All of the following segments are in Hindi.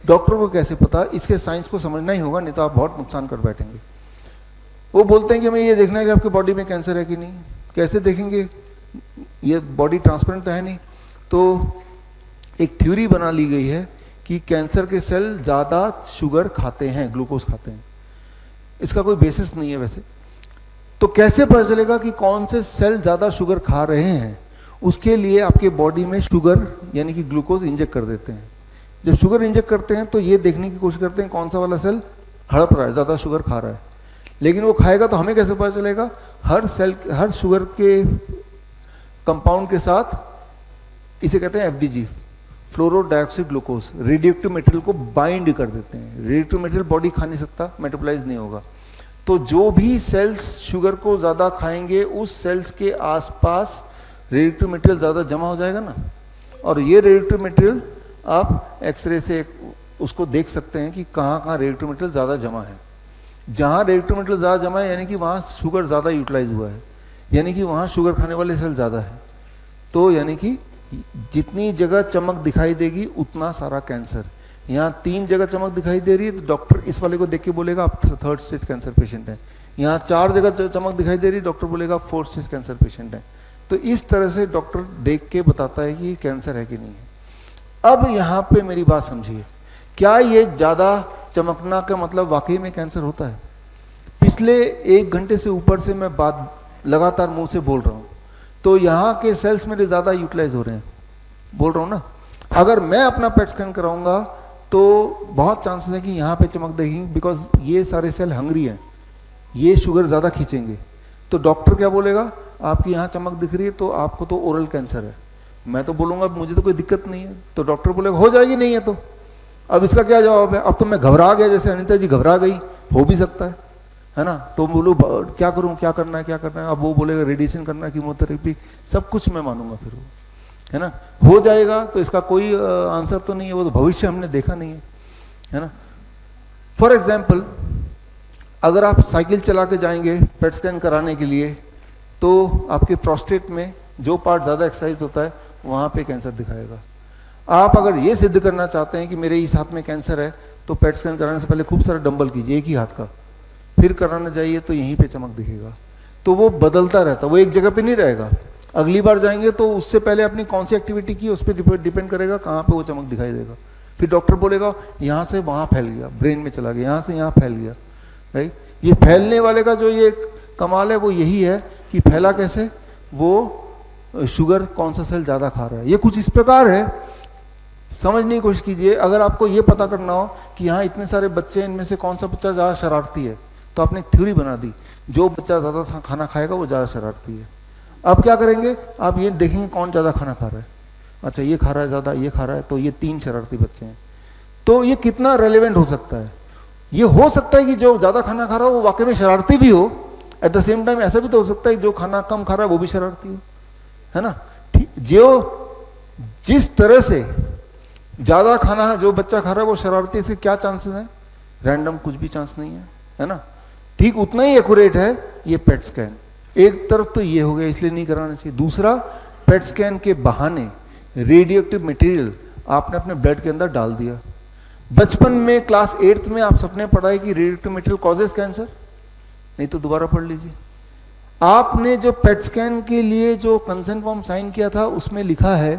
डॉक्टर को कैसे पता? इसके साइंस को समझना ही होगा, नहीं तो आप बहुत नुकसान कर बैठेंगे। वो बोलते हैं कि हमें ये देखना है कि आपकी बॉडी में कैंसर है कि नहीं। कैसे देखेंगे? ये बॉडी ट्रांसपेरेंट तो है नहीं। तो एक थ्योरी बना ली गई है कि कैंसर के सेल ज़्यादा शुगर खाते हैं, ग्लूकोज खाते हैं। इसका कोई बेसिस नहीं है वैसे। तो कैसे पता चलेगा कि कौन से सेल ज़्यादा शुगर खा रहे हैं? उसके लिए आपके बॉडी में शुगर यानी कि ग्लूकोज इंजेक्ट कर देते हैं। जब शुगर इंजेक्ट करते हैं तो ये देखने की कोशिश करते हैं कौन सा वाला सेल हड़प रहा है, ज़्यादा शुगर खा रहा है। लेकिन वो खाएगा तो हमें कैसे पता चलेगा? हर सेल, हर शुगर के कंपाउंड के साथ, इसे कहते हैं एफडीजी, फ्लोरो डाइऑक्साइड ग्लूकोज, रेडियोएक्टिव मटेरियल को बाइंड कर देते हैं। रेडियोएक्टिव मटेरियल बॉडी खा नहीं सकता, मेटाबोलाइज नहीं होगा। तो जो भी सेल्स शुगर को ज़्यादा खाएंगे उस सेल्स के आसपास रेडियोएक्टिव मटेरियल ज़्यादा जमा हो जाएगा ना। और ये रेडियोएक्टिव मटेरियल आप एक्सरे से उसको देख सकते हैं कि कहाँ कहाँ रेडियोएक्टिव मटेरियल ज़्यादा जमा है। जहाँ रेडियोएक्टिव मटेरियल ज़्यादा जमा है यानी कि वहाँ शुगर ज़्यादा यूटिलाइज हुआ है, यानी कि वहाँ शुगर खाने वाले सेल ज़्यादा है। तो यानी कि जितनी जगह चमक दिखाई देगी उतना सारा कैंसर। यहाँ 3 जगह चमक दिखाई दे रही है तो डॉक्टर इस वाले को देख के बोलेगा आप 3rd स्टेज कैंसर पेशेंट हैं। यहाँ 4 जगह चमक दिखाई दे रही है, डॉक्टर बोलेगा 4th स्टेज कैंसर पेशेंट है। तो इस तरह से डॉक्टर देख के बताता है कि कैंसर है कि नहीं है। अब यहाँ पे मेरी बात समझिए, क्या ये ज़्यादा चमकना का मतलब वाकई में कैंसर होता है? पिछले 1 घंटे से ऊपर से मैं बात लगातार मुंह से बोल रहा हूँ, तो यहाँ के सेल्स मेरे ज़्यादा यूटिलाइज हो रहे हैं, बोल रहा हूँ ना। अगर मैं अपना पेट स्कैन कराऊंगा तो बहुत चांसेस है कि यहाँ पे चमक देखेंगे, बिकॉज ये सारे सेल हंग्री हैं, ये शुगर ज़्यादा खींचेंगे। तो डॉक्टर क्या बोलेगा? आपकी यहाँ चमक दिख रही है तो आपको तो ओरल कैंसर है। मैं तो बोलूँगा मुझे तो कोई दिक्कत नहीं है, तो डॉक्टर बोलेगा हो जाएगी, नहीं है तो। अब इसका क्या जवाब है? अब तो मैं घबरा गया, जैसे अनिता जी घबरा गई, हो भी सकता है ना। तो बोलो क्या करूँ, क्या करना है, क्या करना है? अब वो बोलेगा रेडिएशन करना है, कीमोथेरेपी, सब कुछ मैं मानूंगा फिर वो, है ना। हो जाएगा तो इसका कोई आंसर तो नहीं है, वो तो भविष्य हमने देखा नहीं है ना। फॉर एग्जाम्पल, अगर आप साइकिल चला के जाएंगे पेट स्कैन कराने के लिए तो आपके प्रोस्टेट में जो पार्ट ज़्यादा एक्सरसाइज होता है वहाँ पे कैंसर दिखाएगा। आप अगर ये सिद्ध करना चाहते हैं कि मेरे इस हाथ में कैंसर है तो पेट स्कैन कराने से पहले खूब सारा डंबल कीजिए एक ही हाथ का, फिर कराना जाइए तो यहीं पे चमक दिखेगा। तो वो बदलता रहता, वो एक जगह पे नहीं रहेगा। अगली बार जाएंगे तो उससे पहले अपनी कौन सी एक्टिविटी की उस पर डिपेंड करेगा कहाँ पे वो चमक दिखाई देगा। फिर डॉक्टर बोलेगा यहाँ से वहाँ फैल गया, ब्रेन में चला गया, यहाँ से यहाँ फैल गया, राइट। ये फैलने वाले का जो ये कमाल है वो यही है कि फैला कैसे, वो शुगर कौन सा सेल ज़्यादा खा रहा है। ये कुछ इस प्रकार है, समझने की कोशिश कीजिए। अगर आपको ये पता करना हो कि यहाँ इतने सारे बच्चे हैं, इनमें से कौन सा बच्चा ज़्यादा शरारती है, तो आपने एक थ्योरी बना दी, जो बच्चा ज़्यादा खाना खाएगा वो ज़्यादा शरारती है। अब क्या करेंगे? आप ये देखेंगे कौन ज़्यादा खाना खा रहा है। अच्छा ये खा रहा है ज़्यादा, ये खा रहा है, तो ये 3 शरारती बच्चे हैं। तो ये कितना रेलेवेंट हो सकता है? ये हो सकता है कि जो ज़्यादा खाना खा रहा हो वो वाकई में शरारती भी हो, एट द सेम टाइम ऐसा भी तो हो सकता है जो खाना कम खा रहा है वो भी शरारती हो, है ना। जो जिस तरह से ज़्यादा खाना जो बच्चा खा रहा है वो शरारती, इसके क्या चांसेस हैं? रैंडम कुछ भी चांस नहीं है ना। ठीक उतना ही एक्यूरेट है ये पेट स्कैन। एक तरफ तो ये हो गया, इसलिए नहीं कराना चाहिए। दूसरा, पेट स्कैन के बहाने रेडियोएक्टिव मटेरियल आपने अपने ब्लड के अंदर डाल दिया। बचपन में क्लास 8th में आप सबने पढ़ा है कि रेडियोएक्टिव मटेरियल कॉजेज कैंसर, नहीं तो दोबारा पढ़ लीजिए। आपने जो पेट स्कैन के लिए जो कंसेंट फॉर्म साइन किया था उसमें लिखा है,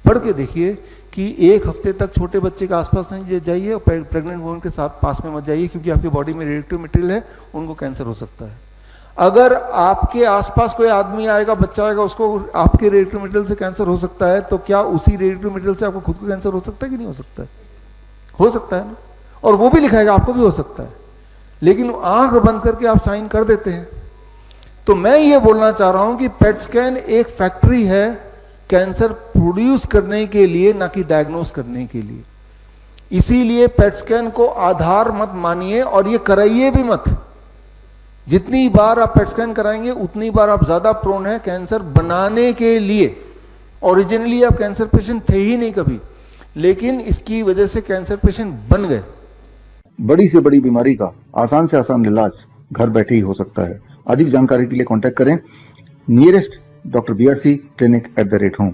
पढ़ के देखिए, कि 1 हफ्ते तक छोटे बच्चे के आसपास नहीं जाइए और प्रेग्नेंट वुमन के साथ पास में मत जाइए, क्योंकि आपकी बॉडी में रेडियोएक्टिव मटेरियल है, उनको कैंसर हो सकता है। अगर आपके आसपास कोई आदमी आएगा, बच्चा आएगा, उसको आपके रेडियोएक्टिव मटेरियल से कैंसर हो सकता है, तो क्या उसी रेडियोएक्टिव मटेरियल से आपको खुद को कैंसर हो सकता है कि नहीं हो सकता है? हो सकता है ना। और वो भी लिखाएगा आपको भी हो सकता है, लेकिन आंख बंद करके आप साइन कर देते हैं। तो मैं ये बोलना चाह रहा हूं कि पेट स्कैन एक फैक्ट्री है कैंसर प्रोड्यूस करने के लिए, ना कि डायग्नोस करने के लिए। इसीलिए पेट स्कैन को आधार मत मानिए और ये कराइए भी मत। जितनी बार आप पेट स्कैन कराएंगे उतनी बार आप ज्यादा प्रोन है कैंसर बनाने के लिए। ओरिजिनली आप कैंसर पेशेंट थे ही नहीं कभी, लेकिन इसकी वजह से कैंसर पेशेंट बन गए। बड़ी से बड़ी बीमारी का आसान से आसान इलाज घर बैठे ही हो सकता है। अधिक जानकारी के लिए कांटेक्ट करें nearest doctor BRC clinic @ home.